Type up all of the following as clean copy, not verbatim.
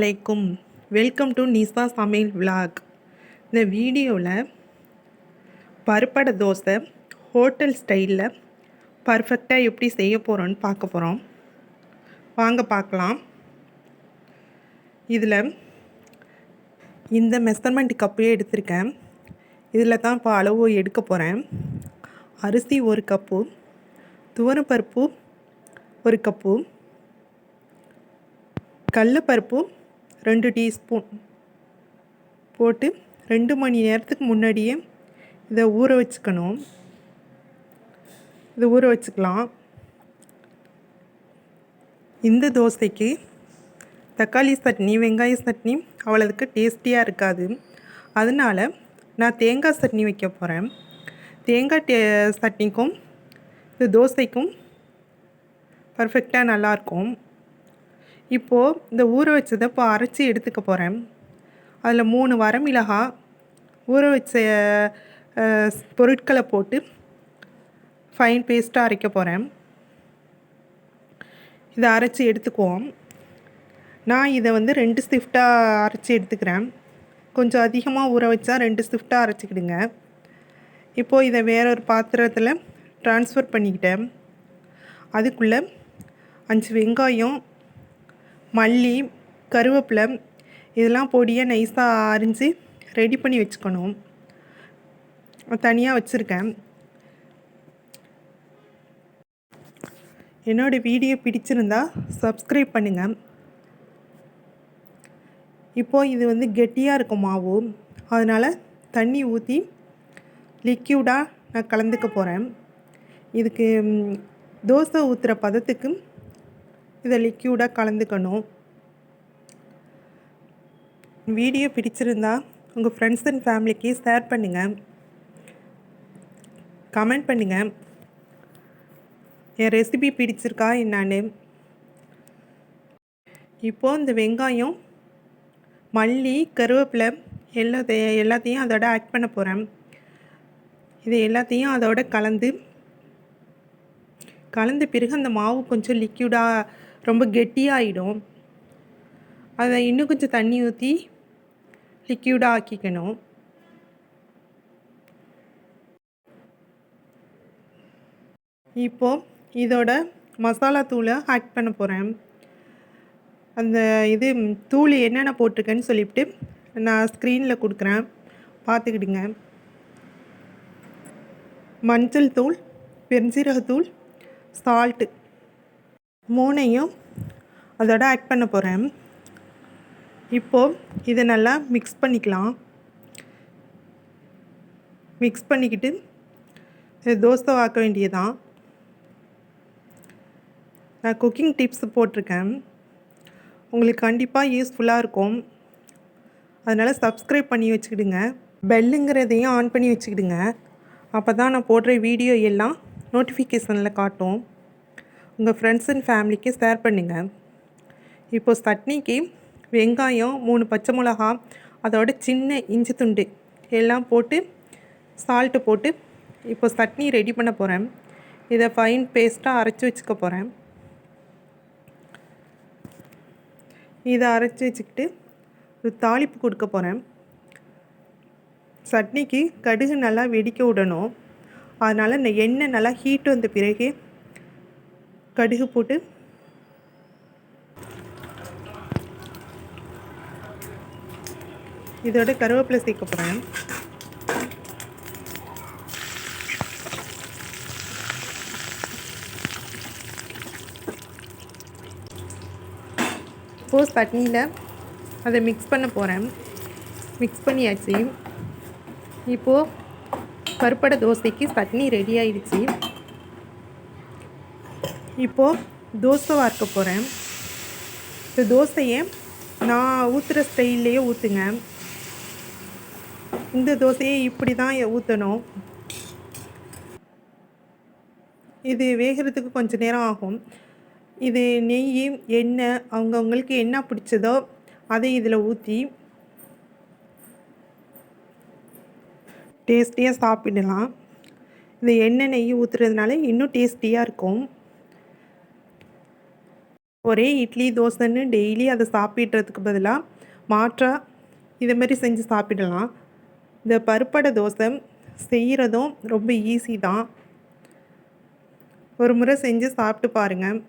அலைக்கும். Welcome to நிசா சமையல் vlog. இந்த வீடியோவில் பருப்படை தோசை ஹோட்டல் ஸ்டைலில் பர்ஃபெக்டாக எப்படி செய்ய போகிறோன்னு பார்க்க போகிறோம். வாங்க பார்க்கலாம். இதில் இந்த மெஷர்மெண்ட் கப்பே எடுத்திருக்கேன். இதில் தான் இப்போ அளவு எடுக்க போகிறேன். அரிசி 1 கப்பு, துவரப்பருப்பு 1 கப்பு, கடலைப்பருப்பு 2 டீஸ்பூன் போட்டு 2 மணி நேரத்துக்கு முன்னாடியே இதை ஊற வச்சுக்கணும். இதை ஊற வச்சுக்கலாம். இந்த தோசைக்கு தக்காளி சட்னி வெங்காய சட்னி அவ்வளோதுக்கு டேஸ்டியாக இருக்காது. அதனால் நான் தேங்காய் சட்னி வைக்க போகிறேன். தேங்காய் சட்னிக்கும் இந்த தோசைக்கும் பர்ஃபெக்டாக நல்லாயிருக்கும். இப்போது இந்த ஊற வச்சதை இப்போ அரைச்சி எடுத்துக்க போகிறேன். அதில் 3 வரமிளகாய் ஊற வச்ச பொருட்களை போட்டு ஃபைன் பேஸ்ட்டாக அரைக்க போகிறேன். இதை அரைச்சி எடுத்துக்குவோம். நான் இதை 2 ஷிஃப்டாக அரைச்சி எடுத்துக்கிறேன். கொஞ்சம் அதிகமாக ஊற வச்சா 2 ஷிஃப்டாக அரைச்சிக்கிடுங்க. இப்போது இதை வேறொரு பாத்திரத்தில் ட்ரான்ஸ்ஃபர் பண்ணிக்கிட்டேன். அதுக்குள்ளே 5 வெங்காயம், மல்லி, கருவேப்பிலை இதெல்லாம் பொடியாக நைஸாக அரிஞ்சு ரெடி பண்ணி வச்சுக்கணும். தனியாக வச்சுருக்கேன். என்னோடய வீடியோ பிடிச்சிருந்தா சப்ஸ்கிரைப் பண்ணுங்கள். இப்போது இது கெட்டியாக இருக்கும் மாவு. அதனால் தண்ணி ஊற்றி லிக்யூடாக நான் கலந்துக்க போகிறேன். இதுக்கு தோசை ஊற்றுற பதத்துக்கு இதை லிக்யூடாக கலந்துக்கணும். வீடியோ பிடிச்சிருந்தா உங்கள் ஃப்ரெண்ட்ஸ் அண்ட் ஃபேமிலிக்கு ஷேர் பண்ணுங்கள், கமெண்ட் பண்ணுங்கள். என் ரெசிபி பிடிச்சிருக்கா என்னான்னு. இப்போது இந்த வெங்காயம், மல்லி, கருவேப்பிலை எல்லாத்தையும் அதோட ஆட் பண்ண போகிறேன். இது எல்லாத்தையும் அதோட கலந்து பிறகு அந்த மாவு கொஞ்சம் லிக்யூடாக ரொம்ப கெட்டியாகிடும். அதை இன்னும் கொஞ்சம் தண்ணி ஊற்றி லிக்யூடாக ஆக்கிக்கணும். இப்போது இதோட மசாலா தூளை ஆட் பண்ண போகிறேன். அந்த தூள் என்னென்ன போட்டிருக்கேன்னு சொல்லிவிட்டு நான் ஸ்க்ரீனில் கொடுக்குறேன், பார்த்துக்கிடுங்க. மஞ்சள் தூள், பெருஞ்சீரகத்தூள், சால்ட்டு 3ஐயும் அதோட ஆட் பண்ண போகிறேன். இப்போது இதை நல்லா மிக்ஸ் பண்ணிக்கலாம். மிக்ஸ் பண்ணிக்கிட்டு தோசை ஆக்க வேண்டியதான். நான் குக்கிங் டிப்ஸ் போட்டிருக்கேன், உங்களுக்கு கண்டிப்பாக யூஸ்ஃபுல்லாக இருக்கும். அதனால் சப்ஸ்கிரைப் பண்ணி வச்சுக்கிடுங்க. பெல்லுங்கிறதையும் ஆன் பண்ணி வச்சுக்கிடுங்க. அப்போ தான் நான் போடுற வீடியோ எல்லாம் நோட்டிஃபிகேஷனில் காட்டும். உங்கள் ஃப்ரெண்ட்ஸ் அண்ட் ஃபேமிலிக்கு ஷேர் பண்ணுங்கள். இப்போது சட்னிக்கு வெங்காயம், 3 பச்சை மிளகா, அதோட சின்ன இஞ்சி துண்டு எல்லாம் போட்டு சால்ட்டு போட்டு இப்போ சட்னி ரெடி பண்ண போகிறேன். இதை ஃபைன் பேஸ்ட்டாக அரைச்சி வச்சுக்க போகிறேன். இதை அரைச்சி வச்சுக்கிட்டு ஒரு தாளிப்பு கொடுக்க போகிறேன். சட்னிக்கு கடுகு நல்லா வெடிக்க விடணும். அதனால் இந்த எண்ணெய் நல்லா ஹீட் வந்த பிறகு கடுகு போட்டு இதோட கருவேப்பிலை சேர்க்க போகிறேன். இப்போது சட்னியில் அதை மிக்ஸ் பண்ண போகிறேன். மிக்ஸ் பண்ணியாச்சு. இப்போது பருப்படை தோசைக்கு சட்னி ரெடி ஆயிடுச்சு. இப்போது தோசை வார்க்க போகிறேன். இந்த தோசையை நான் ஊற்றுற ஸ்டைல்லையே ஊற்றுங்க. இந்த தோசையை இப்படி தான் ஊற்றணும். இது வேகிறதுக்கு கொஞ்சம் நேரம் ஆகும். இது நெய், எண்ணெய் அவங்கவுங்களுக்கு என்ன பிடிச்சதோ அதை இதில் ஊற்றி டேஸ்டியாக சாப்பிடலாம். இந்த எண்ணெய் நெய் ஊற்றுறதுனால இன்னும் டேஸ்டியாக இருக்கும். ஒரே இட்லி தோசைன்னு டெய்லி அதை சாப்பிட்றதுக்கு பதிலாக மாற்றாக இதுமாரி செஞ்சு சாப்பிடலாம். இந்த பருப்படை தோசை செய்கிறதும் ரொம்ப ஈஸி தான். ஒரு முறை செஞ்சு சாப்பிட்டு பாருங்கள்.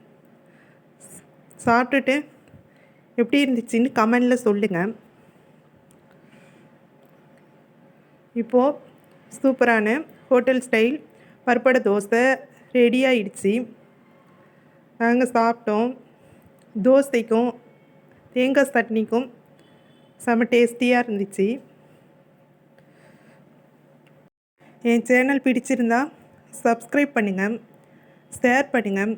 சாப்பிட்டுட்டு எப்படி இருந்துச்சுன்னு கமெண்டில் சொல்லுங்கள். இப்போது சூப்பரான ஹோட்டல் ஸ்டைல் பருப்படை தோசை ரெடி ஆயிடுச்சு. நாங்கள் சாப்பிட்டோம். தோசைக்கும் தேங்காய் சட்னிக்கும் செம்ம டேஸ்டியாக இருந்துச்சு. என் சேனல் பிடிச்சிருந்தா சப்ஸ்கிரைப் பண்ணுங்கள், ஷேர் பண்ணுங்கள்,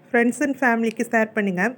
ஃப்ரெண்ட்ஸ் அண்ட் ஃபேமிலிக்கு ஷேர் பண்ணுங்கள்.